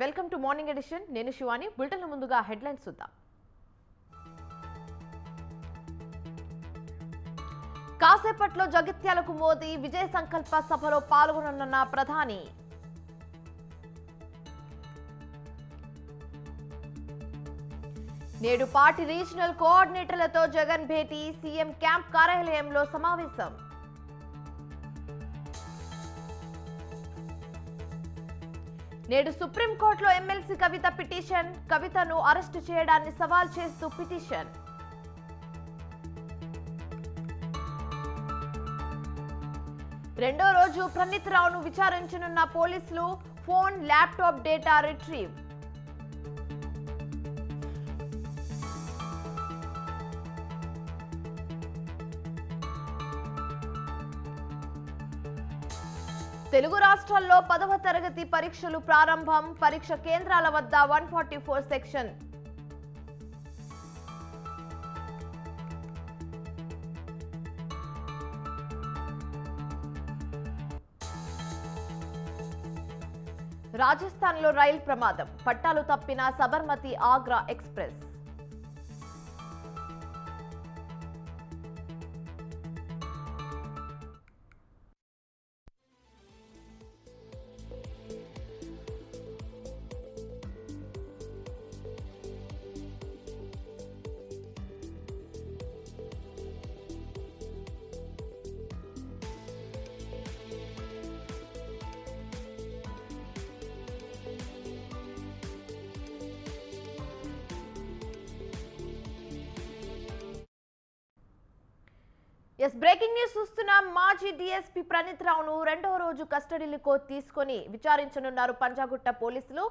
Welcome to morning edition. నేను Shivani. Bulletin ముందుగా headlines చూద్దాం. కాసేపట్లో జగిత్యాలకు మోదీ విజయ సంకల్ప సభలో పాల్గొననున్న ప్రధాని. నేడు పార్టీ రీజనల్ కోఆర్డినేటర్లతో జగన్ భేటీ. సీఎం క్యాంప్ కార్యాలయంలో సమావేశం. నేడు సుప్రీంకోర్టులో ఎమ్మెల్సీ కవిత పిటిషన్. కవితను అరెస్టు చేయడాన్ని సవాల్ చేస్తూ పిటిషన్. రెండో రోజు ప్రణీత్ రావును విచారించనున్న పోలీసులు. Phone, laptop data retrieve. Telugu రాష్ట్రాల్లో 10వ తరగతి పరీక్షలు ప్రారంభం. పరీక్ష కేంద్రాల వద్ద 144 సెక్షన్. రాజస్థాన్లో రైలు ప్రమాదం. పట్టాలు తప్పిన Sabarmati Agra express. Breaking news చూస్తున్నాం. మాజీ డీఎస్పీ ప్రణీత్ రావును రెండో రోజు కస్టడీలకు తీసుకొని విచారించనున్నారు పంజాగుట్ట పోలీసులు.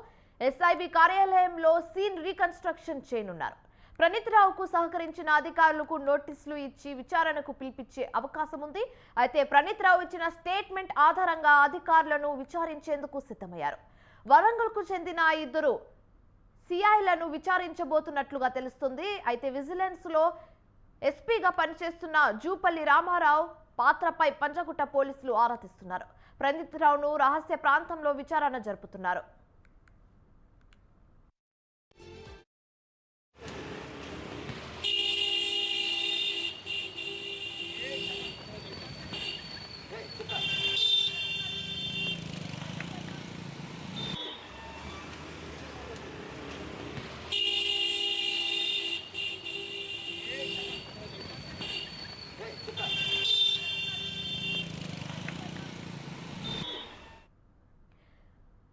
ఎస్ఐబి కార్యాలయంలో సీన్ రీకన్స్ట్రక్షన్ చేయనున్నారు. ప్రణీత్ రావుకు సహకరించిన అధికారులకు నోటీసులు ఇచ్చి విచారణకు పిలిపించే అవకాశం ఉంది. అయితే ప్రణీత్ రావు ఇచ్చిన స్టేట్మెంట్ ఆధారంగా అధికారులను విచారించేందుకు సిద్ధమయ్యారు. వరంగల్కు చెందిన 2 సిఐలను విచారించబోతున్నట్లుగా తెలుస్తుంది. అయితే విజిలెన్స్ లో ఎస్పీగా పనిచేస్తున్న జూపల్లి రామారావు పాత్రపై పంజాగుట్ట పోలీసులు ఆరా తీస్తున్నారు. ప్రణీత్ రావును రహస్య ప్రాంతంలో విచారణ జరుపుతున్నారు.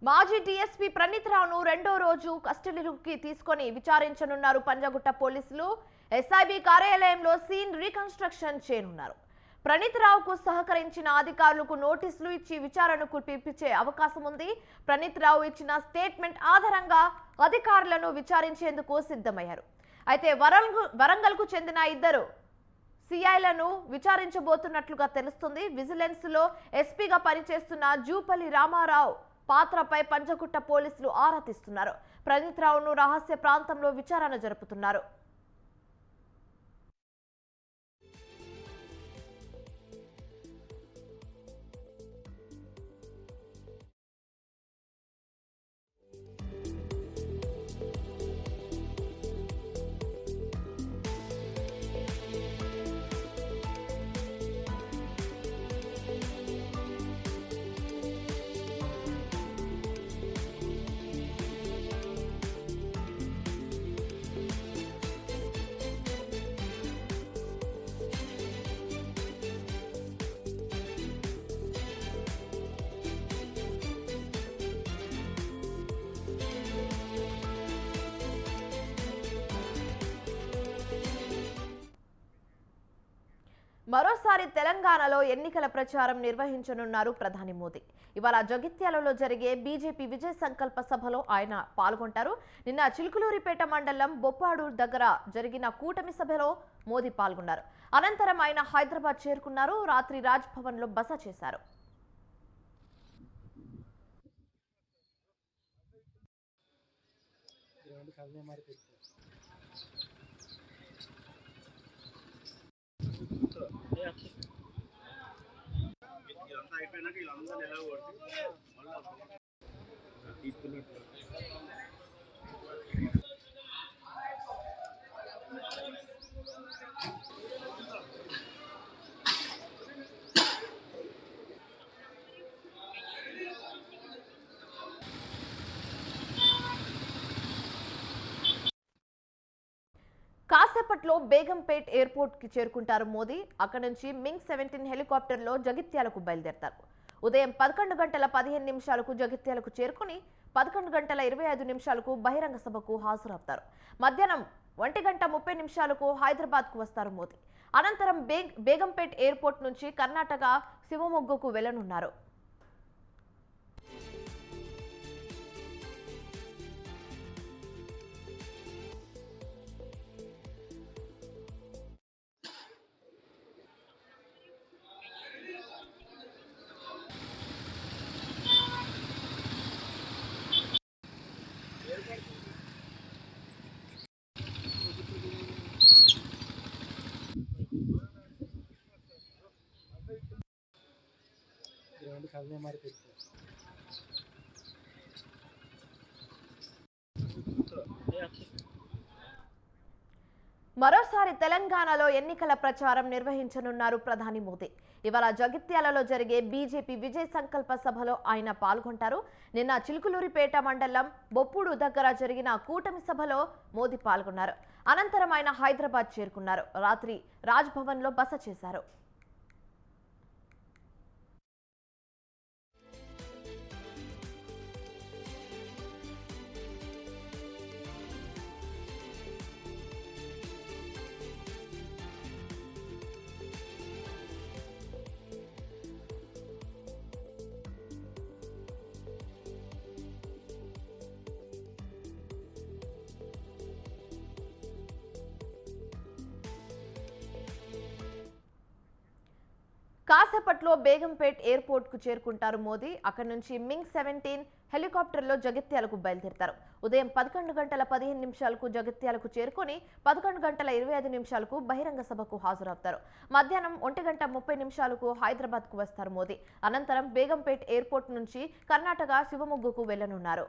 మాజీ డీఎస్పీ ప్రణీత్ రావును రెండో రోజు కస్టడీలోకి తీసుకొని విచారించనున్నారు పంజాగుట్ట పోలీసులు. ఎస్ఐబి కార్యాలయంలో సీన్ రీకన్స్ట్రక్షన్ చేయనున్నారు. ప్రణీత్ రావుకు సహకరించిన అధికారులకు నోటీసులు ఇచ్చి విచారణకు పిలిపించే అవకాశం ఉంది. ప్రణీత్ రావు ఇచ్చిన స్టేట్మెంట్ ఆధారంగా అధికారులను విచారించేందుకు సిద్ధమయ్యారు. అయితే వరంగల్కు చెందిన 2 సిఐలను విచారించబోతున్నట్లుగా తెలుస్తుంది. విజిలెన్స్ లో ఎస్పీగా పనిచేస్తున్న జూపల్లి రామారావు పాత్రపై పంజాగుట్ట పోలీసులు ఆరా తీస్తున్నారు. ప్రణీత్ రావును రహస్య ప్రాంతంలో విచారణ జరుపుతున్నారు. మరోసారి తెలంగాణలో ఎన్నికల ప్రచారం నిర్వహించనున్నారు ప్రధాని మోదీ. ఇవాళ జగిత్యాలలో జరిగే బీజేపీ విజయ సంకల్ప సభలో ఆయన పాల్గొంటారు. నిన్న చిలుకలూరిపేట మండలం బొప్పాడు దగ్గర జరిగిన కూటమి సభలో మోదీ పాల్గొన్నారు. అనంతరం ఆయన హైదరాబాద్ చేరుకున్నారు. రాత్రి రాజ్ భవన్ లో బస చేశారు. ఇదంతా అయిపోయినాక వీళ్ళందరూ ఎలా కొట్టి మళ్ళీ తీసుకున్నట్టు కాసేపట్లో బేగంపేట్ ఎయిర్పోర్ట్ కి చేరుకుంటారు మోదీ. అక్కడి నుంచి మింగ్ 17 హెలికాప్టర్లో జగిత్యాలకు బయలుదేరతారు. ఉదయం 11:15 జగిత్యాలకు చేరుకుని 11:25 బహిరంగ సభకు హాజరవుతారు. మధ్యాహ్నం 1:30 హైదరాబాద్కు వస్తారు మోదీ. అనంతరం బేగంపేట్ ఎయిర్పోర్ట్ నుంచి కర్ణాటక శివమొగ్గకు వెళ్లనున్నారు. మరోసారి తెలంగాణలో ఎన్నికల ప్రచారం నిర్వహించనున్నారు ప్రధాని మోదీ. ఇవాళ జగిత్యాలలో జరిగే బీజేపీ విజయ్ సంకల్ప సభలో ఆయన పాల్గొంటారు. నిన్న చిలుకలూరిపేట మండలం బొప్పుడు దగ్గర జరిగిన కూటమి సభలో మోదీ పాల్గొన్నారు. అనంతరం ఆయన హైదరాబాద్ చేరుకున్నారు. రాత్రి రాజ్భవన్లో బస చేశారు. కాసేపట్లో బేగంపేట్ ఎయిర్పోర్ట్ కు చేరుకుంటారు మోదీ. అక్కడి నుంచి మింగ్ 17 హెలికాప్టర్లో జగిత్యాలకు బయలుదేరతారు. ఉదయం 11:15 జగిత్యాలకు చేరుకుని 11:25 బహిరంగ సభకు హాజరవుతారు. మధ్యాహ్నం 1:30 హైదరాబాద్కు వస్తారు మోదీ. అనంతరం బేగంపేట్ ఎయిర్పోర్ట్ నుంచి కర్ణాటక శివమొగ్గకు వెళ్లనున్నారు.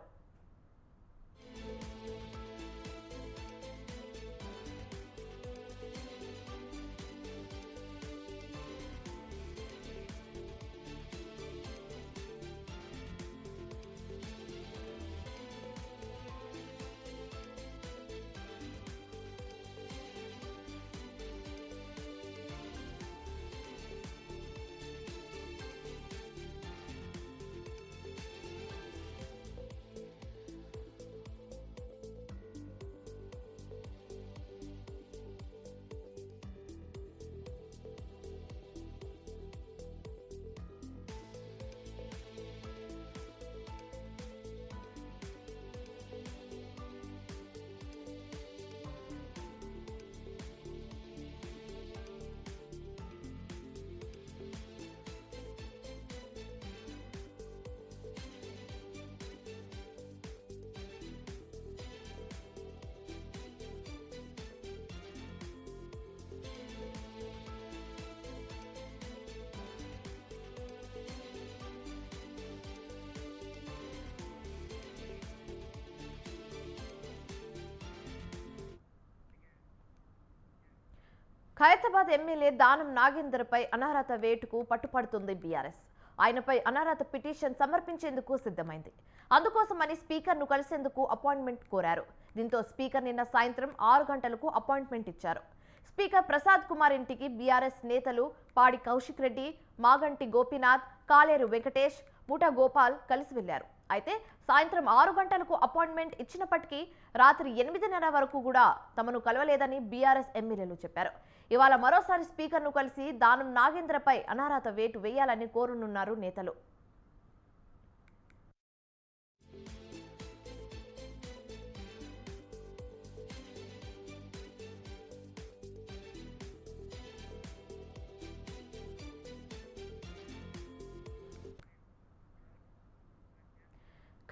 ఖైరతాబాద్ ఎమ్మెల్యే దానం నాగేందర్పై అనర్హత వేటుకు పట్టుపడుతుంది బీఆర్ఎస్. ఆయనపై అనర్హత పిటిషన్ సమర్పించేందుకు సిద్ధమైంది. అందుకోసమని స్పీకర్ను కలిసేందుకు అపాయింట్మెంట్ కోరారు. దీంతో స్పీకర్ నిన్న సాయంత్రం 6 గంటలకు అపాయింట్మెంట్ ఇచ్చారు. స్పీకర్ ప్రసాద్ కుమార్ ఇంటికి బీఆర్ఎస్ నేతలు పాడి కౌశిక్ రెడ్డి, మాగంటి గోపీనాథ్, కాలేరు వెంకటేష్, ముఠా గోపాల్ కలిసి వెళ్లారు. అయితే సాయంత్రం 6 గంటలకు అపాయింట్మెంట్ ఇచ్చినప్పటికీ రాత్రి 8:30 వరకు కూడా తమను కలవలేదని బీఆర్ఎస్ ఎమ్మెల్యేలు చెప్పారు. ఇవాళ మరోసారి స్పీకర్ను కలిసి దానం నాగేంద్రపై అనర్హత వేటు వేయాలని కోరనున్నారు నేతలు.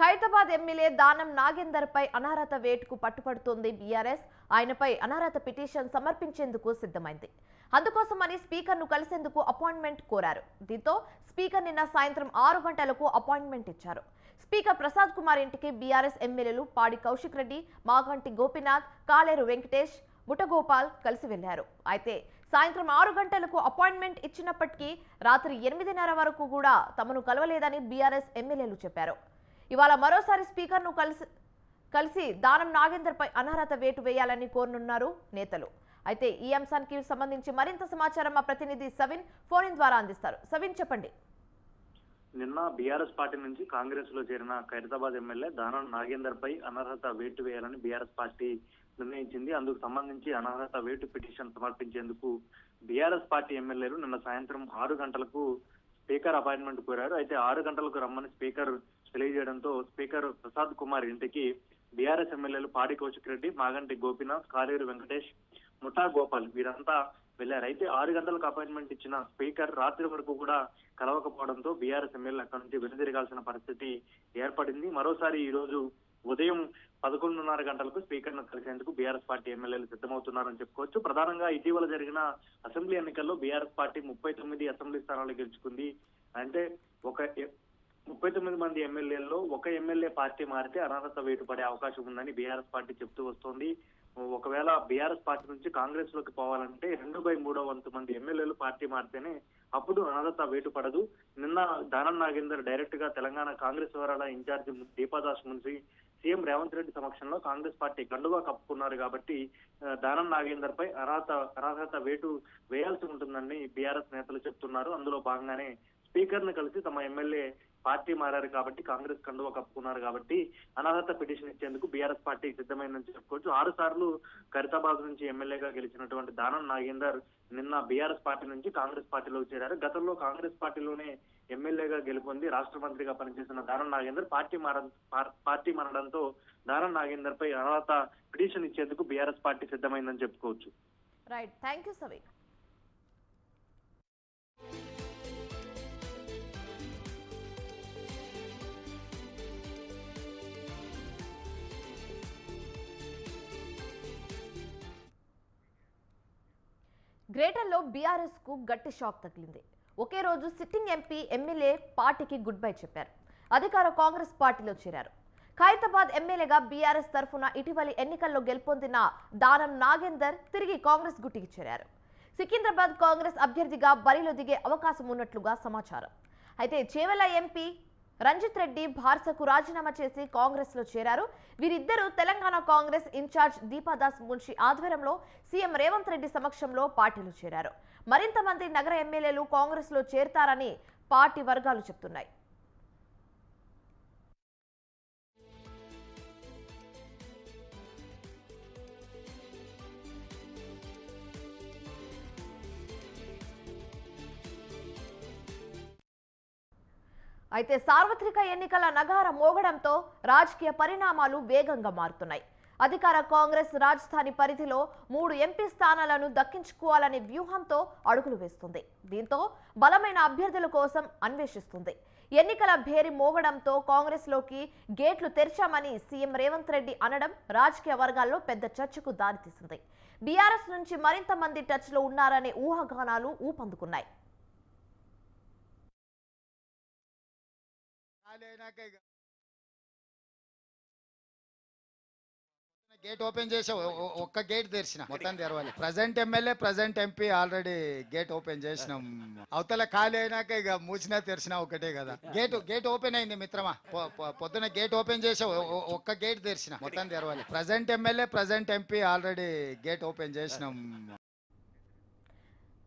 ఖైరతాబాద్ ఎమ్మెల్యే దానం నాగేందర్పై అనర్హత వేటుకు పట్టుపడుతోంది బీఆర్ఎస్. ఆయనపై అనర్హత పిటిషన్ సమర్పించేందుకు సిద్ధమైంది. అందుకోసమని స్పీకర్ను కలిసేందుకు అపాయింట్మెంట్ కోరారు. దీంతో స్పీకర్ నిన్న సాయంత్రం 6 గంటలకు అపాయింట్మెంట్ ఇచ్చారు. స్పీకర్ ప్రసాద్ కుమార్ ఇంటికి బీఆర్ఎస్ ఎమ్మెల్యేలు పాడి కౌశిక్ రెడ్డి, మాగంటి గోపీనాథ్, కాలేరు వెంకటేష్, ముఠగోపాల్ కలిసి వెళ్లారు. అయితే సాయంత్రం 6 గంటలకు అపాయింట్మెంట్ ఇచ్చినప్పటికీ రాత్రి 8:30 వరకు కూడా తమను కలవలేదని బీఆర్ఎస్ ఎమ్మెల్యేలు చెప్పారు. ఇవాళ మరోసారి స్పీకర్ను కలిసి దానం నాగేందర్పై అనర్హత వేటు వేయాలని కోరనున్నారు నేతలు. అయితే ఈ అంశానికి సంబంధించి మరింత సమాచారం మా ప్రతినిధి సవిన్ ఫోన్ ద్వారా అందిస్తారు. సవిన్, చెప్పండి. నిన్న బీఆర్ఎస్ పార్టీ నుంచి కాంగ్రెస్ లో చేరిన ఖైరతాబాద్ ఎమ్మెల్యే దానం నాగేందర్ పై అనర్హత వేటు వేయాలని బీఆర్ఎస్ పార్టీ నిర్ణయించింది. అందుకు సంబంధించి అనర్హత వేటు పిటిషన్ సమర్పించేందుకు బీఆర్ఎస్ పార్టీ ఎమ్మెల్యేలు నిన్న సాయంత్రం 6 గంటలకు స్పీకర్ అపాయింట్మెంట్ కోరారు. అయితే 6 గంటలకు రమ్మని స్పీకర్ తెలియజేయడంతో స్పీకర్ ప్రసాద్ కుమార్ ఇంటికి బీఆర్ఎస్ ఎమ్మెల్యేలు పాడి కౌశిక్ రెడ్డి, మాగంటి గోపీనాథ్, కాలేరు వెంకటేష్, ముఠా గోపాల్ వీరంతా వెళ్లారు. అయితే 6 గంటలకు అపాయింట్మెంట్ ఇచ్చిన స్పీకర్ రాత్రి వరకు కూడా కలవకపోవడంతో బీఆర్ఎస్ ఎమ్మెల్యేలు అక్కడి నుంచి వెనుదిరగాల్సిన పరిస్థితి ఏర్పడింది. మరోసారి ఈ రోజు ఉదయం 11:30 గంటలకు స్పీకర్ ను కలిసేందుకు బీఆర్ఎస్ పార్టీ ఎమ్మెల్యేలు సిద్ధమవుతున్నారని చెప్పుకోవచ్చు. ప్రధానంగా ఇటీవల జరిగిన అసెంబ్లీ ఎన్నికల్లో బీఆర్ఎస్ పార్టీ 39 అసెంబ్లీ స్థానాలు గెలుచుకుంది. అంటే 39 మంది ఎమ్మెల్యేల్లో ఒక ఎమ్మెల్యే పార్టీ మారితే అనర్హత వేటు పడే అవకాశం ఉందని బీఆర్ఎస్ పార్టీ చెప్తూ వస్తోంది. ఒకవేళ బీఆర్ఎస్ పార్టీ నుంచి కాంగ్రెస్ లోకి పోవాలంటే 2/3 వంతు మంది ఎమ్మెల్యేలు పార్టీ మారితేనే అప్పుడు అనర్హత వేటు పడదు. నిన్న దానం నాగేందర్ డైరెక్ట్ గా తెలంగాణ కాంగ్రెస్ వివరాల ఇన్ఛార్జి దీపాదాస్ మున్సి సీఎం రేవంత్ రెడ్డి సమక్షంలో కాంగ్రెస్ పార్టీ కండువా కప్పుకున్నారు కాబట్టి దానం నాగేందర్ పై అనర్హత వేటు వేయాల్సి ఉంటుందని బీఆర్ఎస్ నేతలు చెప్తున్నారు. అందులో భాగంగానే స్పీకర్ ను కలిసి తమ ఎమ్మెల్యే పార్టీ మారారు కాబట్టి, కాంగ్రెస్ కండువా కప్పుకున్నారు కాబట్టి అనర్హత పిటిషన్ ఇచ్చేందుకు బీఆర్ఎస్ పార్టీ సిద్ధమైందని చెప్పుకోవచ్చు. 6 సార్లు ఖైరతాబాద్ నుంచి ఎమ్మెల్యేగా గెలిచినటువంటి దానం నాగేందర్ నిన్న బీఆర్ఎస్ పార్టీ నుంచి కాంగ్రెస్ పార్టీలోకి చేరారు. గతంలో కాంగ్రెస్ పార్టీలోనే ఎమ్మెల్యేగా గెలుపొంది రాష్ట్ర మంత్రిగా పనిచేసిన దానం నాగేందర్ పార్టీ మారడంతో దానం నాగేందర్ పై అనర్హత పిటిషన్ ఇచ్చేందుకు బీఆర్ఎస్ పార్టీ సిద్ధమైందని చెప్పుకోవచ్చు. Right, thank you Savi. గ్రేటర్లో బీఆర్ఎస్ కు గట్టి షాక్ తగిలింది. ఒకే రోజు సిట్టింగ్ ఎంపీ, ఎమ్మెల్యే పార్టీకి గుడ్ బై చెప్పారు. అధికార కాంగ్రెస్ పార్టీలో చేరారు. ఖైరతాబాద్ ఎమ్మెల్యేగా బీఆర్ఎస్ తరఫున ఇటీవలి ఎన్నికల్లో గెలుపొందిన దానం నాగేందర్ తిరిగి కాంగ్రెస్ గుట్టికి చేరారు. సికింద్రాబాద్ కాంగ్రెస్ అభ్యర్థిగా బరిలో దిగే అవకాశం ఉన్నట్లుగా సమాచారం. అయితే చేవెళ్ల ఎంపీ రంజిత్ రెడ్డి భారసకు రాజీనామా చేసి కాంగ్రెస్ లో చేరారు. వీరిద్దరూ తెలంగాణ కాంగ్రెస్ ఇన్ఛార్జ్ దీపాదాస్ మున్షి ఆధ్వర్యంలో సీఎం రేవంత్ రెడ్డి సమక్షంలో పార్టీలో చేరారు. మరింత మంది నగర ఎమ్మెల్యేలు కాంగ్రెస్ లో చేరతారని పార్టీ వర్గాలు చెప్తున్నాయి. అయితే సార్వత్రిక ఎన్నికల నగార మోగడంతో రాజకీయ పరిణామాలు వేగంగా మారుతున్నాయి. అధికార కాంగ్రెస్ రాజధాని పరిధిలో 3 ఎంపీ స్థానాలను దక్కించుకోవాలనే వ్యూహంతో అడుగులు వేస్తుంది. దీంతో బలమైన అభ్యర్థుల కోసం అన్వేషిస్తుంది. ఎన్నికల భేరి మోగడంతో కాంగ్రెస్ లోకి గేట్లు తెరిచామని సీఎం రేవంత్ రెడ్డి అనడం రాజకీయ వర్గాల్లో పెద్ద చర్చకు దారితీసింది. బీఆర్ఎస్ నుంచి మరింత మంది టచ్ లో ఉన్నారనే ఊహాగానాలు ఊపందుకున్నాయి. గేట్ ఓపెన్ చేసి ఒక్క గేట్ తెరిచిన మొత్తం తెరవాలి. Present MLA, present MP already gate open చేసినాం. అవతల ఖాళీ అయినాక ఇక మూసినా తెరిచినా ఒకటే కదా. గేట్ ఓపెన్ అయింది మిత్రమా. పొద్దున గేట్ ఓపెన్ చేసి ఒక్క గేట్ తెరిచిన మొత్తం తెరవాలి. Present MLA, present MP already gate open చేసినాం.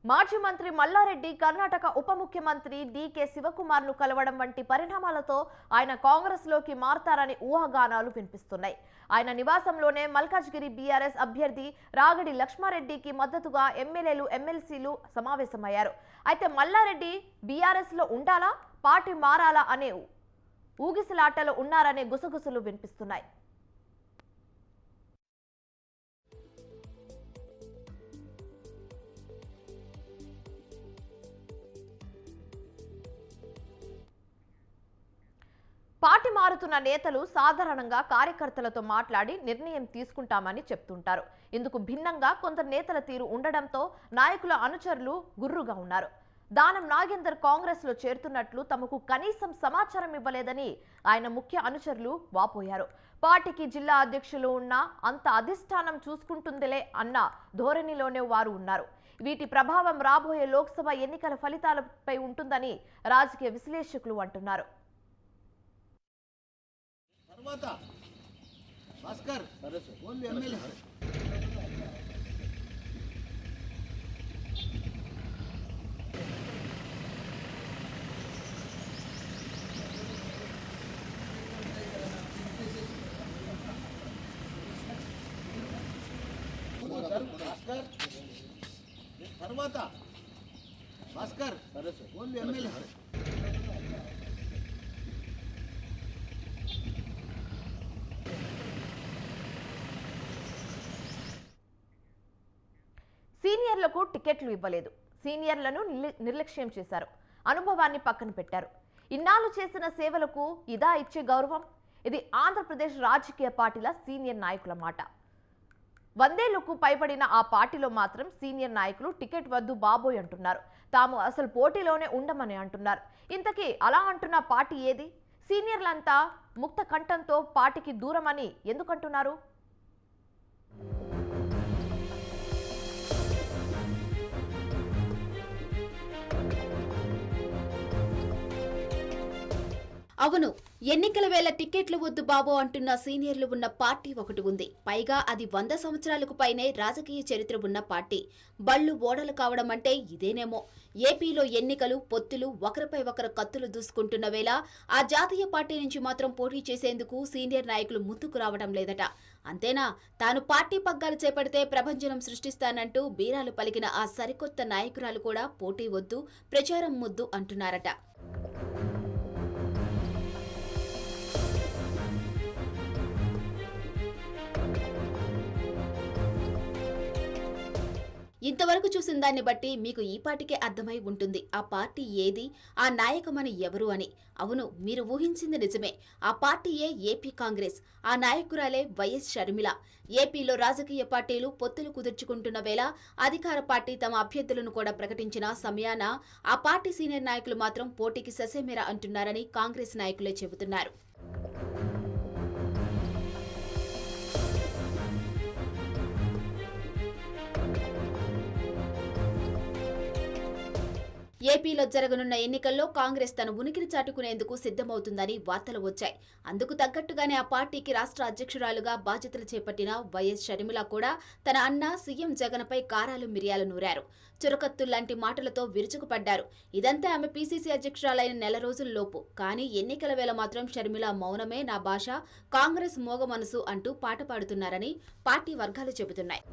మాజీ మంత్రి మల్లారెడ్డి కర్ణాటక ఉప ముఖ్యమంత్రి డీకే శివకుమార్ ను కలవడం వంటి పరిణామాలతో ఆయన కాంగ్రెస్ లోకి మారతారని ఊహాగానాలు వినిపిస్తున్నాయి. ఆయన నివాసంలోనే మల్కాజ్గిరి బీఆర్ఎస్ అభ్యర్థి రాగడి లక్ష్మారెడ్డికి మద్దతుగా ఎమ్మెల్యేలు, ఎమ్మెల్సీలు సమావేశమయ్యారు. అయితే మల్లారెడ్డి బీఆర్ఎస్ లో ఉండాలా, పార్టీ మారాలా అనే ఊగిసలాటలో ఉన్నారనే గుసగుసలు వినిపిస్తున్నాయి. పార్టీ మారుతున్న నేతలు సాధారణంగా కార్యకర్తలతో మాట్లాడి నిర్ణయం తీసుకుంటామని చెప్తుంటారు. ఇందుకు భిన్నంగా కొందరు నేతల తీరు ఉండడంతో నాయకుల అనుచరులు గుర్రుగా ఉన్నారు. దానం నాగేందర్ కాంగ్రెస్ లో చేరుతున్నట్లు తమకు కనీసం సమాచారం ఇవ్వలేదని ఆయన ముఖ్య అనుచరులు వాపోయారు. పార్టీకి జిల్లా అధ్యక్షులు ఉన్న అంత అధిష్టానం చూసుకుంటుందిలే అన్న ధోరణిలోనే వారు ఉన్నారు. వీటి ప్రభావం రాబోయే లోక్సభ ఎన్నికల ఫలితాలపై ఉంటుందని రాజకీయ విశ్లేషకులు అంటున్నారు. తర్వాత భాస్కర్ ఓన్లీ ఎమ్మెల్యే. సీనియర్లకు టికెట్లు ఇవ్వలేదు. సీనియర్లను నిర్లక్ష్యం చేశారు. అనుభవాన్ని పక్కన పెట్టారు. ఇన్నాళ్ళు చేసిన సేవలకు ఇదా ఇచ్చే గౌరవం? ఇది ఆంధ్రప్రదేశ్ రాజకీయ పార్టీల సీనియర్ నాయకుల మాట. 100 ఏళ్లకు పైబడిన ఆ పార్టీలో మాత్రం సీనియర్ నాయకులు టికెట్ వద్దు బాబోయ్ అంటున్నారు. తాము అసలు పోటీలోనే ఉండమని అంటున్నారు. ఇంతకీ అలా అంటున్న పార్టీ ఏది? సీనియర్లంతా ముక్త కంఠంతో పార్టీకి దూరమని ఎందుకంటున్నారు? అవును, ఎన్నికల వేళ టికెట్లు వద్దు బాబో అంటున్న సీనియర్లు ఉన్న పార్టీ ఒకటి ఉంది. పైగా అది 100 సంవత్సరాలకు పైనే రాజకీయ చరిత్ర ఉన్న పార్టీ. బళ్ళు ఓడలు కావడం అంటే ఇదేనేమో. ఏపీలో ఎన్నికలు, పొత్తులు, ఒకరిపై ఒకరు కత్తులు దూసుకుంటున్న వేళ ఆ జాతీయ పార్టీ నుంచి మాత్రం పోటీ చేసేందుకు సీనియర్ నాయకులు ముందుకు రావడం లేదట. అంతేనా, తాను పార్టీ పగ్గాలు చేపడితే ప్రభంజనం సృష్టిస్తానంటూ బీరాలు పలికిన ఆ సరికొత్త నాయకురాలు కూడా పోటీ వద్దు, ప్రచారం ముద్దు అంటున్నారట. ఇంతవరకు చూసిన దాన్ని బట్టి మీకు ఈ పార్టీకే అర్థమై ఉంటుంది ఆ పార్టీ ఏది, ఆ నాయకమని ఎవరు అని. అవును, మీరు ఊహించింది నిజమే. ఆ పార్టీయే ఏపీ కాంగ్రెస్. ఆ నాయకురాలే వైఎస్ షర్మిల. ఏపీలో రాజకీయ పార్టీలు పొత్తులు కుదుర్చుకుంటున్న వేళ అధికార పార్టీ తమ అభ్యర్థులను కూడా ప్రకటించిన సమయాన ఆ పార్టీ సీనియర్ నాయకులు మాత్రం పోటీకి ససేమిరా అంటున్నారని కాంగ్రెస్ నాయకులే చెబుతున్నారు. ఏపీలో జరగనున్న ఎన్నికల్లో కాంగ్రెస్ తన ఉనికిని చాటుకునేందుకు సిద్ధమవుతుందని వార్తలు వచ్చాయి. అందుకు తగ్గట్టుగానే ఆ పార్టీకి రాష్ట్ర అధ్యక్షురాలుగా బాధ్యతలు చేపట్టిన వైఎస్ షర్మిల కూడా తన అన్న సీఎం జగన్పై కారాలు మిరియాలు నూరారు. చురకత్తుల్లాంటి మాటలతో విరుచుకుపడ్డారు. ఇదంతా ఆమె పీసీసీ అధ్యక్షురాలైన నెల రోజుల్లోపు. కానీ ఎన్నికల వేళ మాత్రం షర్మిల మౌనమే నా భాష, కాంగ్రెస్ మోగ మనసు అంటూ పాట పాడుతున్నారని పార్టీ వర్గాలు చెబుతున్నాయి.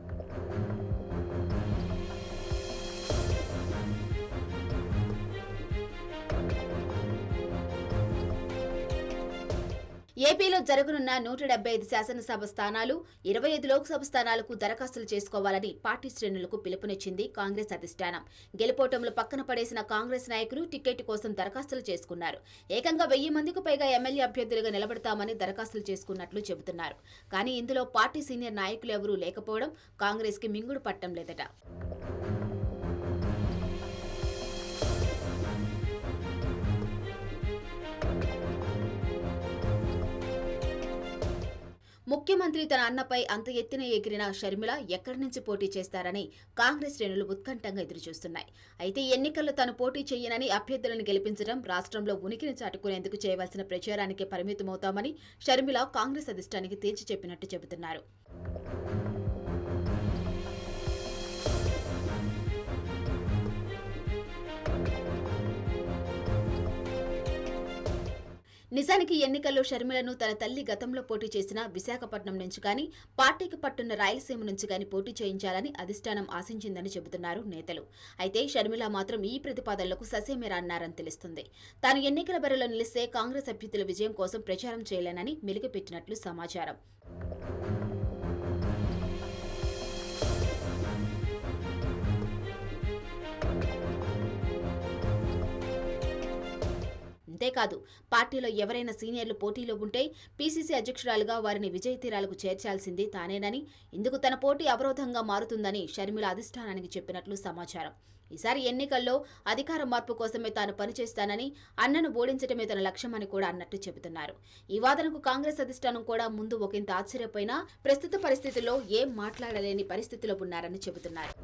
ఏపీలో జరగనున్న 175 శాసనసభ స్థానాలు, 25 లోక్సభ స్థానాలకు దరఖాస్తులు చేసుకోవాలని పార్టీ శ్రేణులకు పిలుపునిచ్చింది కాంగ్రెస్ అధిష్టానం. గెలుపోటములు పక్కన పడేసిన కాంగ్రెస్ నాయకులు టికెట్ కోసం దరఖాస్తులు చేసుకున్నారు. ఏకంగా 1000 మందికి పైగా ఎమ్మెల్యే అభ్యర్థులుగా నిలబడతామని దరఖాస్తులు చేసుకున్నట్లు చెబుతున్నారు. కానీ ఇందులో పార్టీ సీనియర్ నాయకులు ఎవరూ లేకపోవడం కాంగ్రెస్ కి మింగుడు పట్టం లేదట. ముఖ్యమంత్రి తన అన్నపై అంత ఎత్తున ఎగిరిన షర్మిల ఎక్కడి నుంచి పోటీ చేస్తారని కాంగ్రెస్ శ్రేణులు ఉత్కంఠంగా ఎదురుచూస్తున్నాయి. అయితే ఎన్నికల్లో తాను పోటీ చేయనని అభ్యర్థులను గెలిపించడం, రాష్ట్రంలో ఉనికిని చాటుకునేందుకు చేయవలసిన ప్రచారానికే పరిమితమవుతామని షర్మిల కాంగ్రెస్ అధిష్టానికి తేల్చి చెప్పినట్టు చెబుతున్నారు. నిజానికి ఎన్నికల్లో షర్మిలను తన తల్లి గతంలో పోటీ చేసిన విశాఖపట్నం నుంచి కానీ, పార్టీకి పట్టున్న రాయలసీమ నుంచి కానీ పోటీ చేయించాలని అధిష్టానం ఆశించిందని చెబుతున్నారు నేతలు. అయితే షర్మిల మాత్రం ఈ ప్రతిపాదనలకు ససేమిరా అన్నారని తెలుస్తుంది. తాను ఎన్నికల బరిలో నిలిస్తే కాంగ్రెస్ అభ్యర్థుల విజయం కోసం ప్రచారం చేయలేనని మెలిగిపెట్టినట్లు సమాచారం. అంతేకాదు, పార్టీలో ఎవరైనా సీనియర్లు పోటీలో ఉంటే పీసీసీ అధ్యక్షురాలుగా వారిని విజయ తీరాలకు చేర్చాల్సింది తానేనని, ఇందుకు తన పోటీ అవరోధంగా మారుతుందని షర్మిల అధిష్టానానికి చెప్పినట్లు సమాచారం. ఈసారి ఎన్నికల్లో అధికార మార్పు కోసమే తాను పనిచేస్తానని, అన్నను ఓడించడమే తన లక్ష్యమని కూడా అన్నట్టు చెబుతున్నారు. ఈ వాదనకు కాంగ్రెస్ అధిష్టానం కూడా ముందు ఒకంత ఆశ్చర్యపోయినా ప్రస్తుత పరిస్థితుల్లో ఏం మాట్లాడలేని పరిస్థితిలో ఉన్నారని చెబుతున్నారు.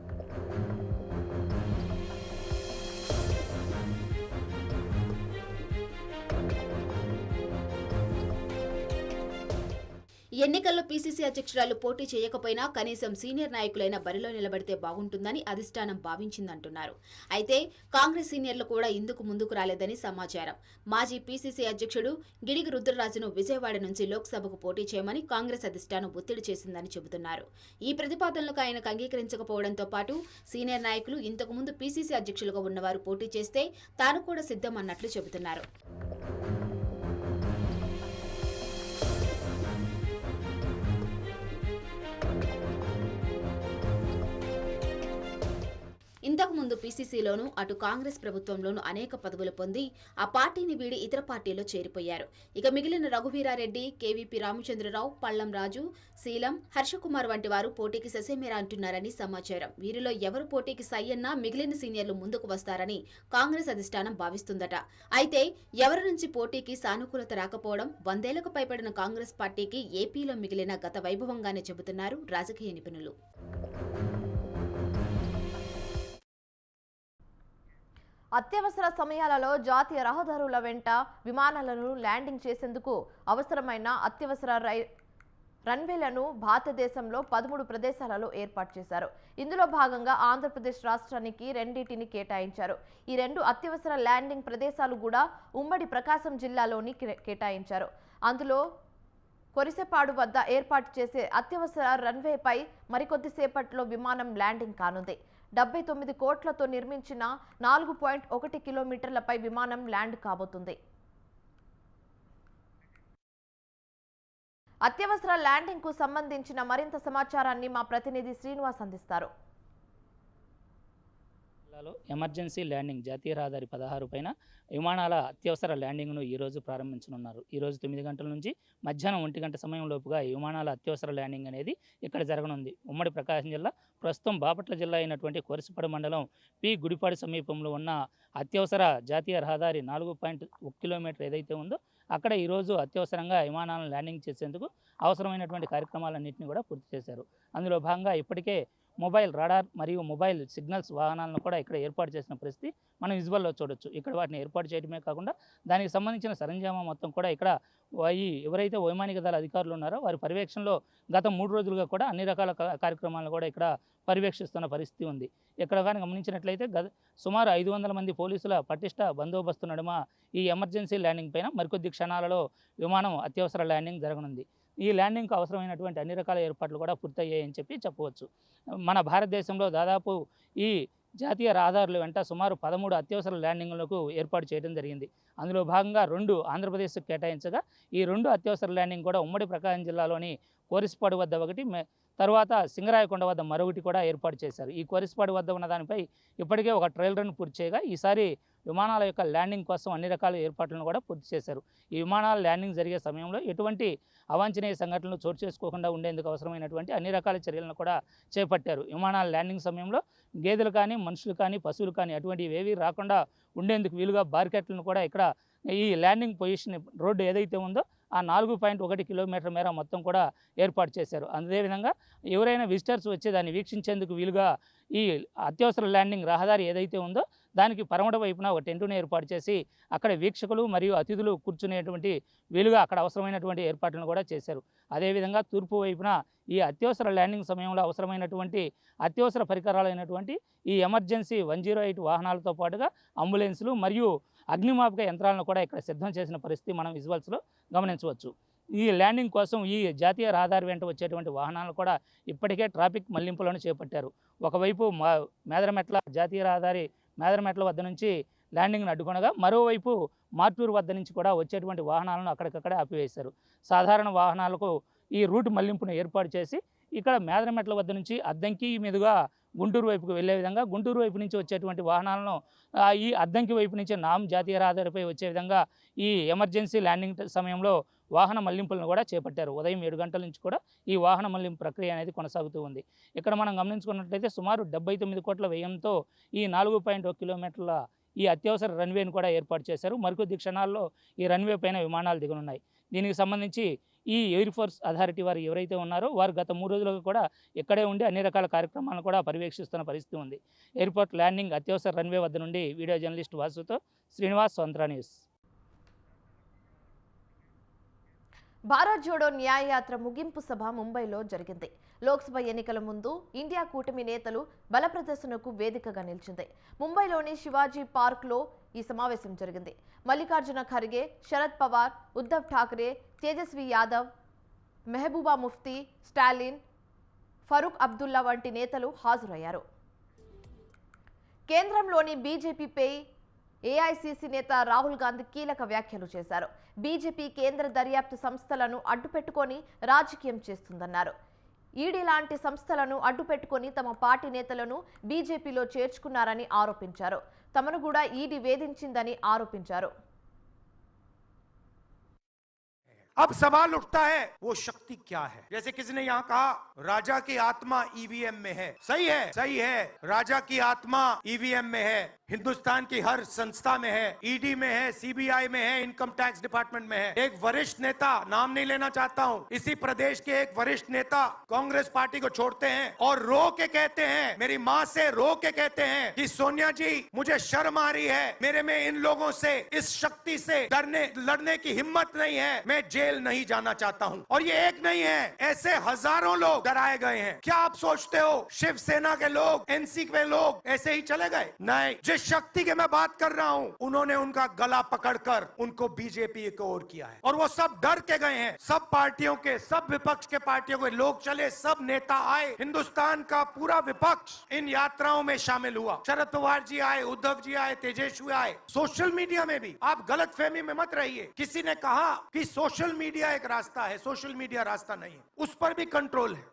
ఎన్నికల్లో పీసీసీ అధ్యక్షురాలు పోటీ చేయకపోయినా కనీసం సీనియర్ నాయకులైన బరిలో నిలబడితే బాగుంటుందని అధిష్టానం భావించిందంటున్నారు. అయితే కాంగ్రెస్ సీనియర్లు కూడా ఇందుకు ముందుకు రాలేదని సమాచారం. మాజీ పీసీసీ అధ్యక్షుడు గిడిగి రుద్రరాజును విజయవాడ నుంచి లోక్సభకు పోటీ చేయమని కాంగ్రెస్ అధిష్టానం ఒత్తిడి చేసిందని చెబుతున్నారు. ఈ ప్రతిపాదనలకు ఆయనకు అంగీకరించకపోవడంతో పాటు సీనియర్ నాయకులు ఇంతకుముందు పీసీసీ అధ్యక్షులుగా ఉన్నవారు పోటీ చేస్తే తాను కూడా సిద్ధం అన్నట్లు చెబుతున్నారు. ఇంతకుముందు పీసీసీలోనూ అటు కాంగ్రెస్ ప్రభుత్వంలోనూ అనేక పదవులు పొంది ఆ పార్టీని వీడి ఇతర పార్టీలో చేరిపోయారు. ఇక మిగిలిన రఘువీరారెడ్డి, కేవీపీ రామచంద్రరావు, పళ్లం రాజు, శీలం, హర్షకుమార్ వంటి వారు పోటీకి ససేమేరా అంటున్నారని సమాచారం. వీరిలో ఎవరు పోటీకి సై అన్నా మిగిలిన సీనియర్లు ముందుకు వస్తారని కాంగ్రెస్ అధిష్టానం భావిస్తుందట. అయితే ఎవరి నుంచి పోటీకి సానుకూలత రాకపోవడం 100 ఏళ్లకు పైబడిన కాంగ్రెస్ పార్టీకి ఏపీలో మిగిలిన గత వైభవంగానే చెబుతున్నారు రాజకీయ నిపుణులు. అత్యవసర సమయాలలో జాతీయ రహదారుల వెంట విమానాలను ల్యాండింగ్ చేసేందుకు అవసరమైన అత్యవసర రన్వేలను భారతదేశంలో 13 ప్రదేశాలలో ఏర్పాటు చేశారు. ఇందులో భాగంగా ఆంధ్రప్రదేశ్ రాష్ట్రానికి 2 కేటాయించారు. ఈ 2 అత్యవసర ల్యాండింగ్ ప్రదేశాలు కూడా ఉమ్మడి ప్రకాశం జిల్లాలోని కేటాయించారు. అందులో కొరిసెపాడు వద్ద ఏర్పాటు చేసే అత్యవసర రన్వేపై మరికొద్దిసేపట్లో విమానం ల్యాండింగ్ కానుంది. 79 కోట్లతో నిర్మించిన 4.1 కిలోమీటర్లపై విమానం ల్యాండ్ కాబోతుంది. అత్యవసర ల్యాండింగ్ కు సంబంధించిన మరింత సమాచారాన్ని మా ప్రతినిధి శ్రీనివాస్ అందిస్తారు. ఎమర్జెన్సీ ల్యాండింగ్ జాతీయ రహదారి 16 పైన విమానాల అత్యవసర ల్యాండింగ్ను ఈరోజు ప్రారంభించనున్నారు. ఈరోజు 9 గంటల నుంచి మధ్యాహ్నం 1 గంట సమయం లోపుగా ఈ విమానాల అత్యవసర ల్యాండింగ్ అనేది ఇక్కడ జరగనుంది. ఉమ్మడి ప్రకాశం జిల్లా ప్రస్తుతం బాపట్ల జిల్లా అయినటువంటి కొరిసపాడు మండలం పి గుడిపాడు సమీపంలో ఉన్న అత్యవసర జాతీయ రహదారి 4.1 కిలోమీటర్ ఏదైతే ఉందో అక్కడ ఈరోజు అత్యవసరంగా విమానాలను ల్యాండింగ్ చేసేందుకు అవసరమైనటువంటి కార్యక్రమాలన్నింటినీ కూడా పూర్తి చేశారు. అందులో భాగంగా ఇప్పటికే మొబైల్ రాడార్ మరియు మొబైల్ సిగ్నల్స్ వాహనాలను కూడా ఇక్కడ ఏర్పాటు చేసిన పరిస్థితి మనం విజువల్లో చూడొచ్చు. ఇక్కడ వాటిని ఏర్పాటు చేయడమే కాకుండా దానికి సంబంధించిన సరంజామా మొత్తం కూడా ఇక్కడ ఎవరైతే వైమానిక దళ అధికారులు ఉన్నారో వారి పర్యవేక్షణలో గత 3 రోజులుగా కూడా అన్ని రకాల కార్యక్రమాలను కూడా ఇక్కడ పర్యవేక్షిస్తున్న పరిస్థితి ఉంది. ఇక్కడ కానీ గమనించినట్లయితే సుమారు 500 మంది పోలీసుల పటిష్ట బందోబస్తు నడుమ ఈ ఎమర్జెన్సీ ల్యాండింగ్ పైన మరికొద్ది క్షణాలలో విమానం అత్యవసర ల్యాండింగ్ జరగనుంది. ఈ ల్యాండింగ్కు అవసరమైనటువంటి అన్ని రకాల ఏర్పాట్లు కూడా పూర్తయ్యాయని చెప్పవచ్చు. మన భారతదేశంలో దాదాపు ఈ జాతీయ రహదారుల వెంట సుమారు 13 అత్యవసర ల్యాండింగ్లకు ఏర్పాటు చేయడం జరిగింది. అందులో భాగంగా 2 ఆంధ్రప్రదేశ్కు కేటాయించగా ఈ 2 అత్యవసర ల్యాండింగ్ కూడా ఉమ్మడి ప్రకాశం జిల్లాలోని కోరిసపాడు వద్ద ఒకటి, తర్వాత సింగరాయకొండ వద్ద మరొకటి కూడా ఏర్పాటు చేశారు. ఈ కోరిసపాడు వద్ద ఉన్న దానిపై ఇప్పటికే ఒక ట్రయల్ రన్ పూర్తి చేయగా ఈసారి విమానాల యొక్క ల్యాండింగ్ కోసం అన్ని రకాల ఏర్పాట్లను కూడా పూర్తి చేశారు. ఈ విమానాల ల్యాండింగ్ జరిగే సమయంలో ఎటువంటి అవాంఛనీయ సంఘటనలు చోటు చేసుకోకుండా ఉండేందుకు అవసరమైనటువంటి అన్ని రకాల చర్యలను కూడా చేపట్టారు. విమానాల ల్యాండింగ్ సమయంలో గేదెలు కానీ, మనుషులు కానీ, పశువులు కానీ అటువంటివి ఏవి రాకుండా ఉండేందుకు వీలుగా బార్కెట్లను కూడా ఇక్కడ ఈ ల్యాండింగ్ పొజిషన్ రోడ్డు ఏదైతే ఉందో ఆ 4.1 కిలోమీటర్ మేర మొత్తం కూడా ఏర్పాటు చేశారు. అదేవిధంగా ఎవరైనా విజిటర్స్ వచ్చి దాన్ని వీక్షించేందుకు వీలుగా ఈ అత్యవసర ల్యాండింగ్ రహదారి ఏదైతే ఉందో దానికి పరమట వైపున ఒక టెంటును ఏర్పాటు చేసి అక్కడ వీక్షకులు మరియు అతిథులు కూర్చునేటువంటి వీలుగా అక్కడ అవసరమైనటువంటి ఏర్పాట్లను కూడా చేశారు. అదేవిధంగా తూర్పు వైపున ఈ అత్యవసర ల్యాండింగ్ సమయంలో అవసరమైనటువంటి అత్యవసర పరికరాలైనటువంటి ఈ ఎమర్జెన్సీ 108 వాహనాలతో పాటుగా అంబులెన్సులు మరియు అగ్నిమాపక యంత్రాలను కూడా ఇక్కడ సిద్ధం చేసిన పరిస్థితి మనం విజువల్స్లో గమనించవచ్చు. ఈ ల్యాండింగ్ కోసం ఈ జాతీయ రహదారి వెంట వచ్చేటువంటి వాహనాలు కూడా ఇప్పటికే ట్రాఫిక్ మళ్లింపులను చేపట్టారు. ఒకవైపు మేదరమెట్ల జాతీయ రహదారి మేదరమెట్ల వద్ద నుంచి ల్యాండింగ్ను అడ్డుకొనగా మరోవైపు మార్టూరు వద్ద నుంచి కూడా వచ్చేటువంటి వాహనాలను అక్కడికక్కడే ఆపివేశారు. సాధారణ వాహనాలకు ఈ రూట్ మళ్లింపును ఏర్పాటు చేసి ఇక్కడ మేదరమెట్ల వద్ద నుంచి అద్దంకి మీదుగా గుంటూరు వైపుకు వెళ్లే విధంగా గుంటూరు వైపు నుంచి వచ్చేటువంటి వాహనాలను ఈ అద్దంకి వైపు నుంచి జాతీయ రహదారిపై వచ్చే విధంగా ఈ ఎమర్జెన్సీ ల్యాండింగ్ సమయంలో వాహన మళ్లింపులను కూడా చేపట్టారు. ఉదయం 7 గంటల నుంచి కూడా ఈ వాహన మళ్లింపు ప్రక్రియ అనేది కొనసాగుతూ ఉంది. ఇక్కడ మనం గమనించుకున్నట్లయితే సుమారు 79 కోట్ల వ్యయంతో ఈ 4.1 కిలోమీటర్ల ఈ అత్యవసర రన్వేను కూడా ఏర్పాటు చేశారు. మరికొద్ది క్షణాల్లో ఈ రన్వే పైన విమానాలు దిగనున్నాయి. దీనికి సంబంధించి ఈ ఎయిర్ ఫోర్స్ అథారిటీ వారు ఎవరైతే ఉన్నారో వారు గత 3 రోజులుగా కూడా ఇక్కడే ఉండి అన్ని రకాల కార్యక్రమాలను కూడా పర్యవేక్షిస్తున్న పరిస్థితి ఉంది. ఎయిర్పోర్ట్ ల్యాండింగ్ అత్యవసర రన్వే వద్ద నుండి వీడియో జర్నలిస్ట్ వాసుతో శ్రీనివాస్, స్వంత్ర న్యూస్. భారత్ జోడో న్యాయయాత్ర ముగింపు సభ ముంబైలో జరిగింది. లోక్సభ ఎన్నికల ముందు ఇండియా కూటమి నేతలు బల ప్రదర్శనకు వేదికగా నిలిచింది. ముంబైలోని శివాజీ పార్క్లో ఈ సమావేశం జరిగింది. మల్లికార్జున ఖర్గే, శరద్ పవార్, ఉద్ధవ్ ఠాక్రే, తేజస్వి యాదవ్, మెహబూబా ముఫ్తీ, స్టాలిన్, ఫరూక్ అబ్దుల్లా వంటి నేతలు హాజరయ్యారు. కేంద్రంలోని బీజేపీపై ఏఐసీసీ నేత రాహుల్ గాంధీ కీలక వ్యాఖ్యలు చేశారు. బీజేపీ కేంద్ర దర్యాప్తు సంస్థలను అడ్డుపెట్టుకొని రాజకీయం చేస్తుందన్నారు. ఈడీ లాంటి సంస్థలను అడ్డుపెట్టుకొని తమ పార్టీ నేతలను బీజేపీలో చేర్చుకున్నారని ఆరోపించారు. తమను కూడా ఈడీ వేధించిందని ఆరోపించారు. अब सवाल उठता है वो शक्ति क्या है। जैसे किसी ने यहाँ कहा राजा की आत्मा ईवीएम में है। सही है राजा की आत्मा ईवीएम में है, हिंदुस्तान की हर संस्था में है, ईडी में है, सीबीआई में है, इनकम टैक्स डिपार्टमेंट में है। एक वरिष्ठ नेता, नाम नहीं लेना चाहता हूँ, इसी प्रदेश के एक वरिष्ठ नेता कांग्रेस पार्टी को छोड़ते हैं और रो के कहते हैं, मेरी माँ से रो के कहते हैं कि सोनिया जी मुझे शर्म आ रही है, मेरे में इन लोगों से, इस शक्ति से लड़ने की हिम्मत नहीं है, मैं जेल नहीं जाना चाहता हूं। और ये एक नहीं है, ऐसे हजारों लोग डराए गए हैं। क्या आप सोचते हो शिवसेना के लोग, एनसी के लोग ऐसे ही चले गए? नहीं, जिस शक्ति के मैं बात कर रहा हूं उन्होंने उनका गला पकड़कर उनको बीजेपी की ओर किया है और वो सब डर के गए हैं। सब पार्टियों के, सब विपक्ष के पार्टियों के लोग चले, सब नेता आए, हिंदुस्तान का पूरा विपक्ष इन यात्राओं में शामिल हुआ। शरद पवार जी आए, उद्धव जी आए, तेजस्वी आए। सोशल मीडिया में भी आप गलत फहमी में मत रहिए। किसी ने कहा कि सोशल मीडिया एक रास्ता है, सोशल मीडिया रास्ता नहीं है, उस पर भी कंट्रोल है।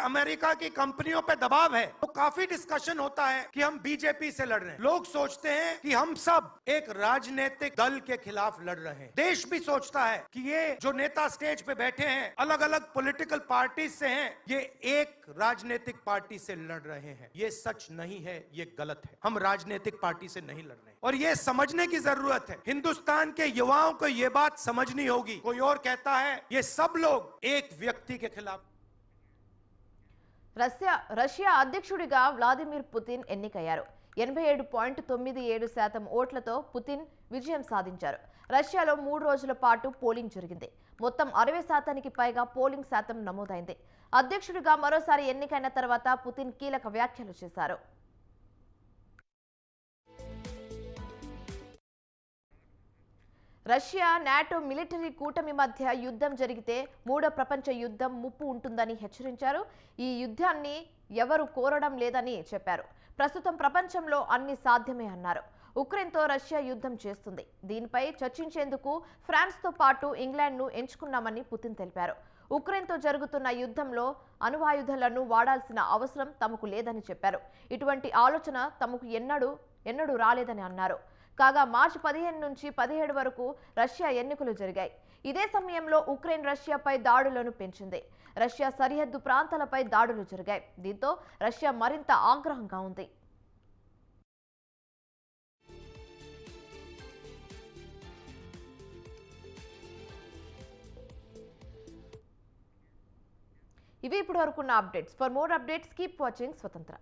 अमेरिका की कंपनियों पे दबाव है, तो काफी डिस्कशन होता है कि हम बीजेपी से लड़ रहे हैं। लोग सोचते हैं कि हम सब एक राजनीतिक दल के खिलाफ लड़ रहे हैं। देश भी सोचता है कि ये जो नेता स्टेज पे बैठे हैं अलग अलग पॉलिटिकल पार्टी से हैं, ये एक राजनीतिक पार्टी से लड़ रहे हैं। ये सच नहीं है, ये गलत है। हम राजनीतिक पार्टी से नहीं लड़ रहे हैं और ये समझने की जरूरत है। हिंदुस्तान के युवाओं को ये बात समझनी होगी। कोई और कहता है ये सब लोग एक व्यक्ति के खिलाफ। రష్యా అధ్యక్షుడిగా వ్లాదిమిర్ పుతిన్ ఎన్నికయ్యారు. 87.97% ఓట్లతో పుతిన్ విజయం సాధించారు. రష్యాలో 3 రోజుల పాటు పోలింగ్ జరిగింది. మొత్తం 60% పైగా పోలింగ్ శాతం నమోదైంది. అధ్యక్షుడిగా మరోసారి ఎన్నికైన తర్వాత పుతిన్ కీలక వ్యాఖ్యలు చేశారు. రష్యా నాటో మిలిటరీ కూటమి మధ్య యుద్ధం జరిగితే మూడో ప్రపంచ యుద్ధం ముప్పు ఉంటుందని హెచ్చరించారు. ఈ యుద్ధాన్ని ఎవరు కోరడం లేదని చెప్పారు. ప్రస్తుతం ప్రపంచంలో అన్ని సాధ్యమే అన్నారు. ఉక్రెయిన్తో రష్యా యుద్ధం చేస్తుంది. దీనిపై చర్చించేందుకు ఫ్రాన్స్తో పాటు ఇంగ్లాండ్ను ఎంచుకున్నామని పుతిన్ తెలిపారు. ఉక్రెయిన్తో జరుగుతున్న యుద్ధంలో అణ్వాయుధాలను వాడాల్సిన అవసరం తమకు లేదని చెప్పారు. ఇటువంటి ఆలోచన తమకు ఎన్నడూ రాలేదని అన్నారు. కాగా మార్చి 15 నుంచి 17 వరకు రష్యా ఎన్నికలు జరిగాయి. ఇదే సమయంలో ఉక్రెయిన్ రష్యాపై దాడులను పెంచింది. రష్యా సరిహద్దు ప్రాంతాలపై దాడులు జరిగాయి. దీంతో రష్యా మరింత ఆగ్రహంగా ఉంది. ఇవి ఇప్పటి వరకున్న updates. For more updates keep watching స్వతంత్ర.